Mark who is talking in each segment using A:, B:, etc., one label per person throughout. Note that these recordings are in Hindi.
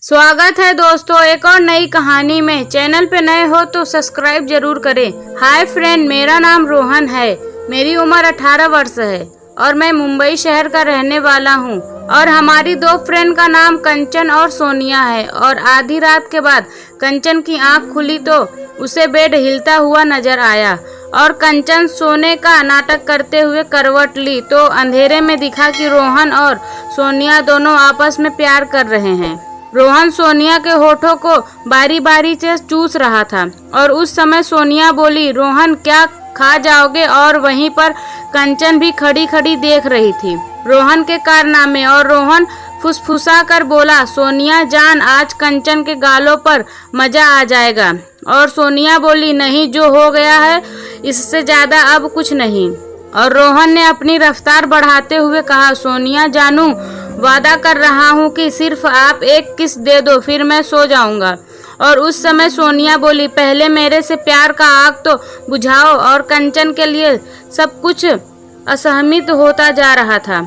A: स्वागत है दोस्तों एक और नई कहानी में। चैनल पे नए हो तो सब्सक्राइब जरूर करें। हाय फ्रेंड, मेरा नाम रोहन है। मेरी उम्र 18 वर्ष है और मैं मुंबई शहर का रहने वाला हूँ। और हमारी दो फ्रेंड का नाम कंचन और सोनिया है। और आधी रात के बाद कंचन की आंख खुली तो उसे बेड हिलता हुआ नजर आया और कंचन सोने का नाटक करते हुए करवट ली तो अंधेरे में दिखा कि रोहन और सोनिया दोनों आपस में प्यार कर रहे हैं। रोहन सोनिया के होठों को बारी बारी से चूस रहा था और उस समय सोनिया बोली, रोहन क्या खा जाओगे? और वहीं पर कंचन भी खड़ी खड़ी देख रही थी रोहन के कारनामे। और रोहन फुसफुसा कर बोला, सोनिया जान, आज कंचन के गालों पर मजा आ जाएगा। और सोनिया बोली, नहीं, जो हो गया है इससे ज्यादा अब कुछ नहीं। और रोहन ने अपनी रफ्तार बढ़ाते हुए कहा, सोनिया जानू, वादा कर रहा हूँ कि सिर्फ आप एक किस दे दो, फिर मैं सो जाऊंगा। और उस समय सोनिया बोली, पहले मेरे से प्यार का आग तो बुझाओ। और कंचन के लिए सब कुछ असहमित होता जा रहा था,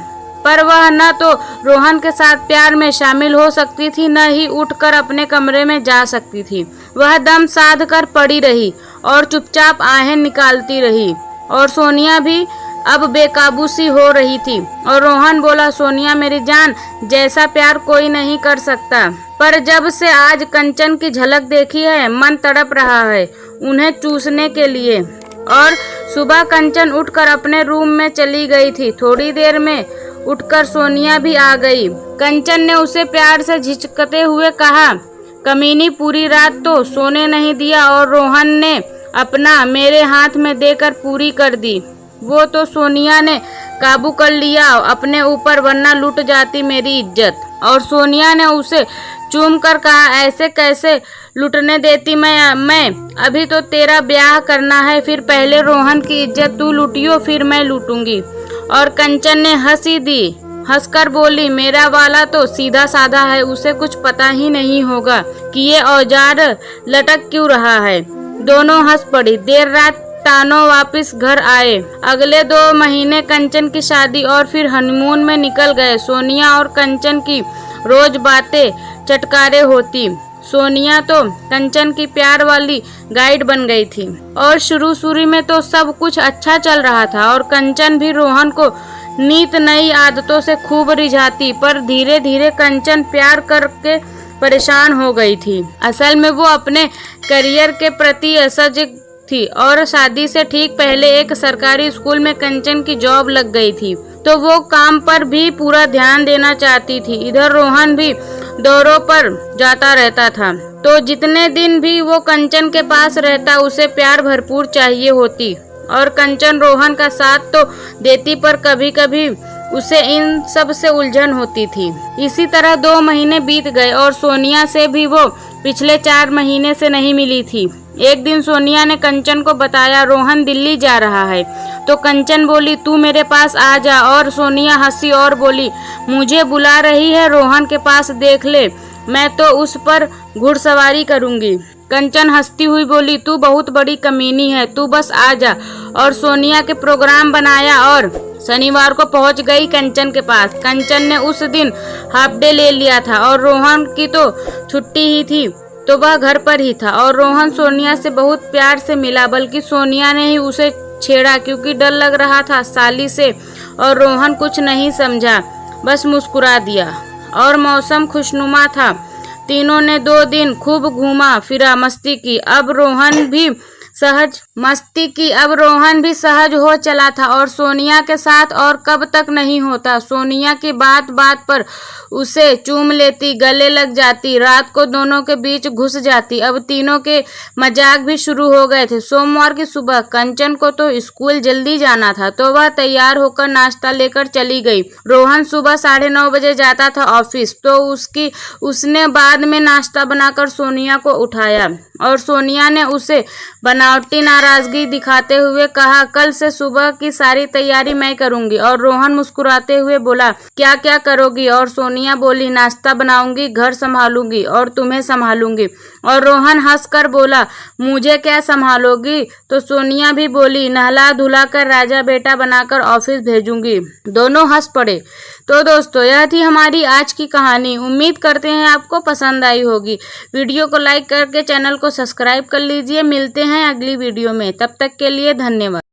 A: पर वह न तो रोहन के साथ प्यार में शामिल हो सकती थी, न ही उठकर अपने कमरे में जा सकती थी। वह दम साध कर पड़ी रही और चुपचाप आहें निकालती रही। और सोनिया भी अब बेकाबू सी हो रही थी। और रोहन बोला, सोनिया मेरी जान, जैसा प्यार कोई नहीं कर सकता, पर जब से आज कंचन की झलक देखी है मन तड़प रहा है उन्हें चूसने के लिए। और सुबह कंचन उठकर अपने रूम में चली गई थी। थोड़ी देर में उठकर सोनिया भी आ गई। कंचन ने उसे प्यार से झिझकते हुए कहा, कमीनी, पूरी रात तो सोने नहीं दिया। और रोहन ने अपना मेरे हाथ में देकर पूरी कर दी। वो तो सोनिया ने काबू कर लिया अपने ऊपर, वरना लूट जाती मेरी इज्जत। और सोनिया ने उसे चूम कर कहा, ऐसे कैसे लूटने देती मैं अभी तो तेरा ब्याह करना है, फिर पहले रोहन की इज्जत तू लूटियो, फिर मैं लूटूंगी। और कंचन ने हंसी दी, हंसकर बोली, मेरा वाला तो सीधा साधा है, उसे कुछ पता ही नहीं होगा कि ये औजार लटक क्यों रहा है। दोनों हंस पड़ी। देर रात तानो वापस घर आए। अगले 2 महीने कंचन की शादी और फिर हनीमून में निकल गए। सोनिया और कंचन की रोज बातें चटकारे होती। सोनिया तो कंचन की प्यार वाली गाइड बन गई थी। और शुरू में तो सब कुछ अच्छा चल रहा था और कंचन भी रोहन को नीत नई आदतों से खूब रिझाती। पर धीरे धीरे कंचन प्यार करके परेशान हो गई थी। असल में वो अपने करियर के प्रति असजग थी और शादी से ठीक पहले एक सरकारी स्कूल में कंचन की जॉब लग गई थी, तो वो काम पर भी पूरा ध्यान देना चाहती थी। इधर रोहन भी दौरों पर जाता रहता था, तो जितने दिन भी वो कंचन के पास रहता उसे प्यार भरपूर चाहिए होती। और कंचन रोहन का साथ तो देती, पर कभी कभी उसे इन सब से उलझन होती थी। इसी तरह 2 महीने बीत गए और सोनिया से भी वो पिछले 4 महीने से नहीं मिली थी। एक दिन सोनिया ने कंचन को बताया, रोहन दिल्ली जा रहा है। तो कंचन बोली, तू मेरे पास आ जा। और सोनिया हंसी और बोली, मुझे बुला रही है, रोहन के पास देख ले, मैं तो उस पर घुड़सवारी करूंगी। कंचन हंसती हुई बोली, तू बहुत बड़ी कमीनी है, तू बस आ जा। और सोनिया के प्रोग्राम बनाया और शनिवार को पहुंच गई कंचन के पास। कंचन ने उस दिन हाफ डे ले लिया था और रोहन की तो छुट्टी ही थी, तो वह घर पर ही था। और रोहन सोनिया से बहुत प्यार से मिला, बल्कि सोनिया ने ही उसे छेड़ा क्योंकि डर लग रहा था साली से। और रोहन कुछ नहीं समझा, बस मुस्कुरा दिया। और मौसम खुशनुमा था। तीनों ने 2 दिन खूब घूमा फिरा, मस्ती की। अब रोहन भी सहज हो चला था और सोनिया के साथ और कब तक नहीं होता। सोनिया की बात बात पर उसे चूम लेती, गले लग जाती, रात को दोनों के बीच घुस जाती। अब तीनों के मजाक भी शुरू हो गए थे। सोमवार की सुबह कंचन को तो स्कूल जल्दी जाना था, तो वह तैयार होकर नाश्ता लेकर चली गई। रोहन सुबह 9:30 बजे जाता था ऑफिस, तो उसने बाद में नाश्ता बनाकर सोनिया को उठाया। और सोनिया ने उसे बनावटी नाराजगी दिखाते हुए कहा, कल से सुबह की सारी तैयारी मैं करूंगी। और रोहन मुस्कुराते हुए बोला, क्या क्या करोगी? और सोनिया बोली, नाश्ता बनाऊंगी, घर संभालूंगी और तुम्हें संभालूंगी। और रोहन हंसकर बोला, मुझे क्या संभालोगी? तो सोनिया भी बोली, नहला धुला कर राजा बेटा बनाकर ऑफिस भेजूंगी। दोनों हंस पड़े। तो दोस्तों यह थी हमारी आज की कहानी। उम्मीद करते हैं आपको पसंद आई होगी। वीडियो को लाइक करके चैनल को सब्सक्राइब कर लीजिए। मिलते हैं अगली वीडियो में, तब तक के लिए धन्यवाद।